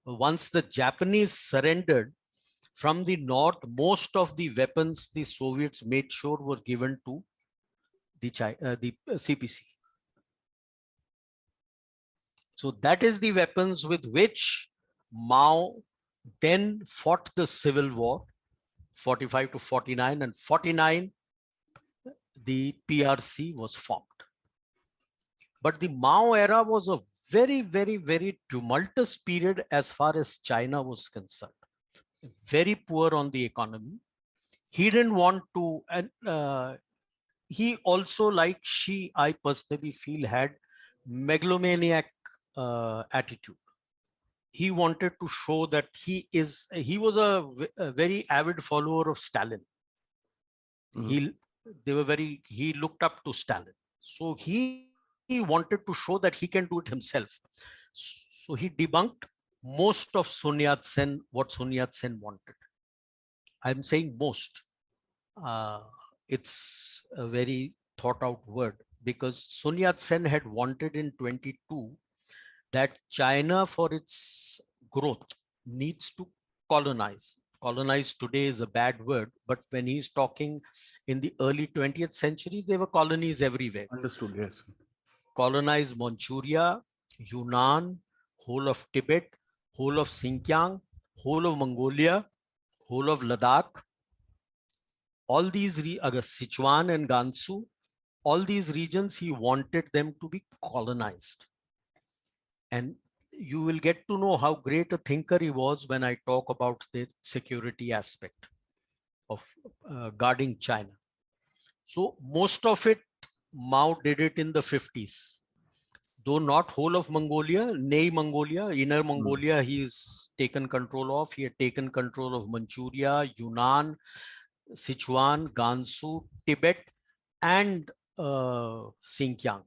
once the Japanese surrendered from the north, most of the weapons the Soviets made sure were given to the CPC. So that is the weapons with which Mao then fought the civil war, 45 to 49, and 49, the PRC was formed. But the Mao era was a very, very, very tumultuous period as far as China was concerned. Very poor on the economy. He didn't want to, and he also, like Xi, I personally feel, had megalomaniac attitude. He wanted to show that he was a very avid follower of Stalin. Mm-hmm. He looked up to Stalin. So he wanted to show that he can do it himself. So he debunked most of Sun Yat-sen, what Sun Yat-sen wanted. I'm saying most. It's a very thought out word, because Sun Yat-sen had wanted in 22 that China, for its growth, needs to colonize. Colonize today is a bad word, but when he's talking in the early 20th century, there were colonies everywhere. Understood, yes. Colonize Manchuria, Yunnan, whole of Tibet, whole of Xinjiang, whole of Mongolia, whole of Ladakh, all these, Sichuan and Gansu, all these regions, he wanted them to be colonized. And you will get to know how great a thinker he was when I talk about the security aspect of guarding China. So most of it, Mao did it in the 50s. Though not whole of Mongolia, Nei Mongolia, Inner Mongolia, he's taken control of. He had taken control of Manchuria, Yunnan, Sichuan, Gansu, Tibet, and Xinjiang.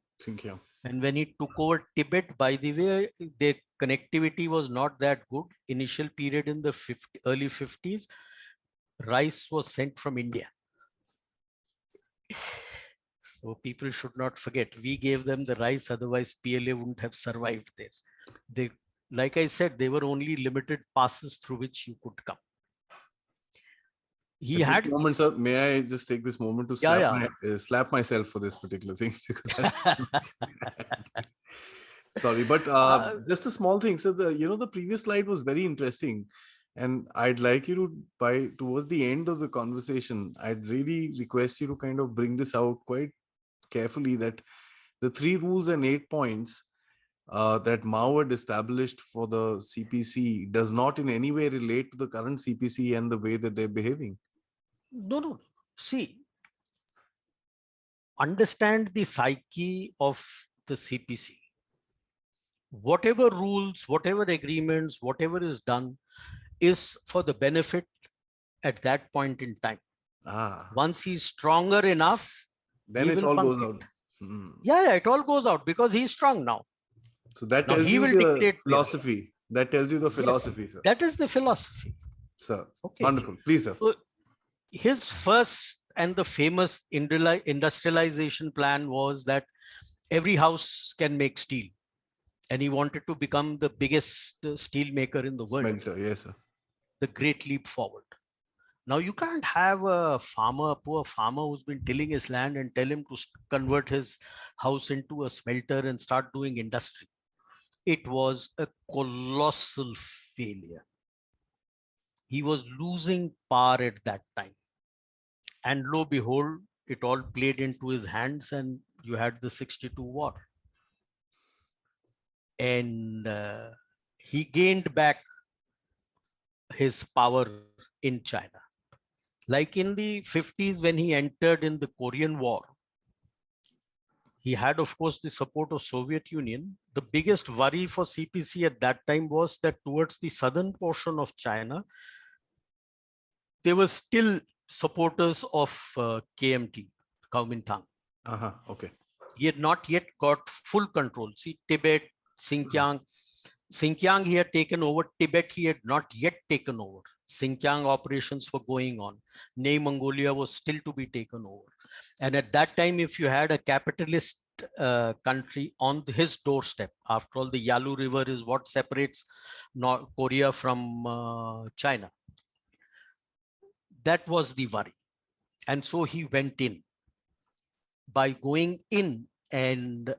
And when he took over Tibet, by the way, the connectivity was not that good. Initial period in the early 50s, rice was sent from India. So people should not forget, we gave them the rice, otherwise PLA wouldn't have survived there. They, like I said, there were only limited passes through which you could come. He At had this moment, sir, may I just take this moment to slap myself for this particular thing? Sorry, but just a small thing. So the previous slide was very interesting, and I'd like you to, towards the end of the conversation, I'd really request you to kind of bring this out quite carefully, that the 3 rules and 8 points that Mao had established for the CPC does not in any way relate to the current CPC and the way that they're behaving. No. See, understand the psyche of the CPC. Whatever rules, whatever agreements, whatever is done is for the benefit at that point in time. Once he's stronger enough, then it all goes out. Yeah, it all goes out because he's strong now. So that tells you the philosophy. That tells you the philosophy, yes, sir. That is the philosophy. Sir, okay. Wonderful. Please, sir. So his first and the famous industrialization plan was that every house can make steel. And he wanted to become the biggest steel maker in the world. Smelter, yes, sir. The great leap forward. Now, you can't have a poor farmer who's been tilling his land and tell him to convert his house into a smelter and start doing industry. It was a colossal failure. He was losing power at that time. And lo and behold, it all played into his hands and you had the 62 war. And he gained back his power in China. Like in the 50s, when he entered in the Korean War, he had, of course, the support of Soviet Union. The biggest worry for CPC at that time was that towards the southern portion of China, there were still supporters of KMT, Kuomintang. Okay. He had not yet got full control. See, Tibet, Xinjiang. Xinjiang he had taken over. Tibet he had not yet taken over. Xinjiang operations were going on. Nei Mongolia was still to be taken over. And at that time, if you had a capitalist country on his doorstep. After all, the Yalu River is what separates North Korea from China. That was the worry. And so he went in. By going in and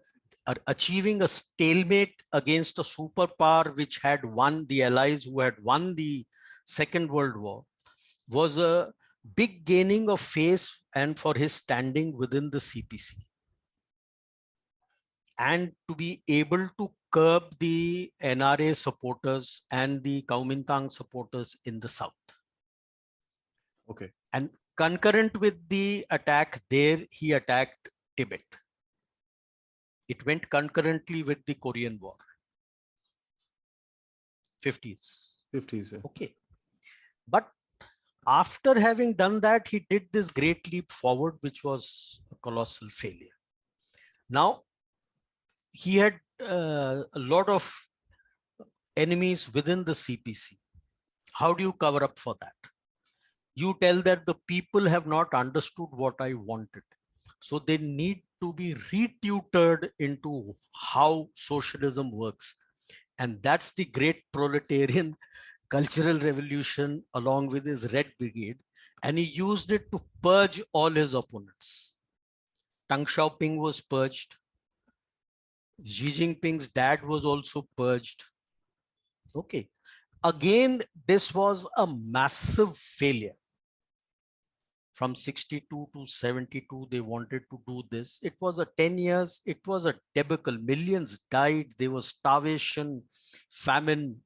achieving a stalemate against a superpower which had won, the Allies who had won the Second World War, was a big gaining of face and for his standing within the CPC. And to be able to curb the NRA supporters and the Kuomintang supporters in the south. Okay. And concurrent with the attack there, he attacked Tibet. It went concurrently with the Korean War. 50s. 50s. Yeah. Okay. But after having done that, he did this great leap forward, which was a colossal failure. Now, he had a lot of enemies within the CPC. How do you cover up for that? You tell that the people have not understood what I wanted. So they need to be retutored into how socialism works. And that's the great proletarian cultural revolution along with his Red Brigade. And he used it to purge all his opponents. Deng Xiaoping was purged. Xi Jinping's dad was also purged. Okay. Again, this was a massive failure. From 62 to 72, they wanted to do this. It was a 10 years. It was a debacle. Millions died. There was starvation, famine,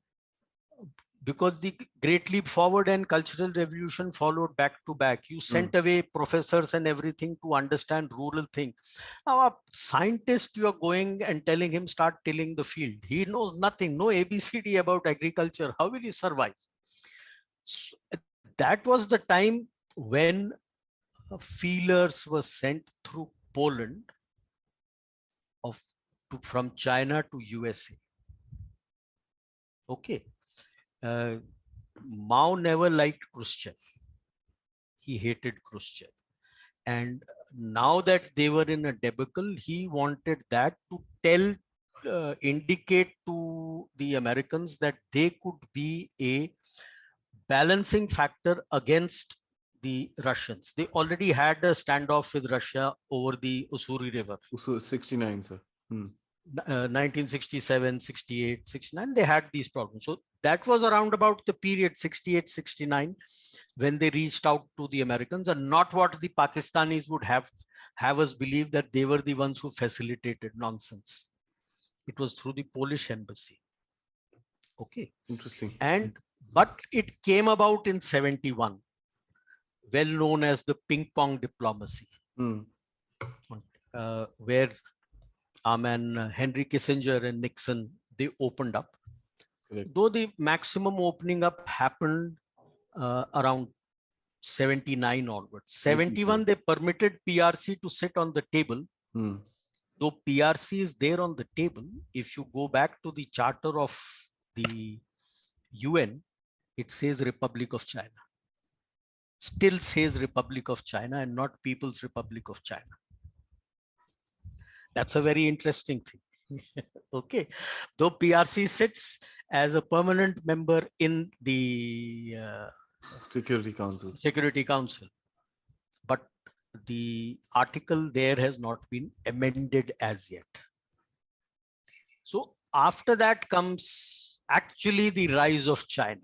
because the Great Leap Forward and Cultural Revolution followed back to back. You sent away professors and everything to understand rural thing. Now, a scientist, you are going and telling him, start tilling the field. He knows nothing, no ABCD about agriculture. How will he survive? So, that was the time when feelers were sent through Poland from China to USA. Okay. Mao never liked Khrushchev. He hated Khrushchev. And now that they were in a debacle, he wanted that to indicate to the Americans that they could be a balancing factor against the Russians. They already had a standoff with Russia over the Ussuri River. So 69, sir. 1967, 68, 69, they had these problems. So that was around about the period 68, 69, when they reached out to the Americans, and not what the Pakistanis would have us believe that they were the ones who facilitated nonsense. It was through the Polish embassy. Okay. Interesting. But it came about in 71, well known as the ping pong diplomacy, where Henry Kissinger and Nixon, they opened up. Correct. Though the maximum opening up happened around 79 onwards. 71, they permitted PRC to sit on the table. Though PRC is there on the table, if you go back to the charter of the UN, it says Republic of China. Still says Republic of China and not People's Republic of China. That's a very interesting thing. Okay. Though PRC sits as a permanent member in the Security Council. Security Council. But the article there has not been amended as yet. So after that comes actually the rise of China.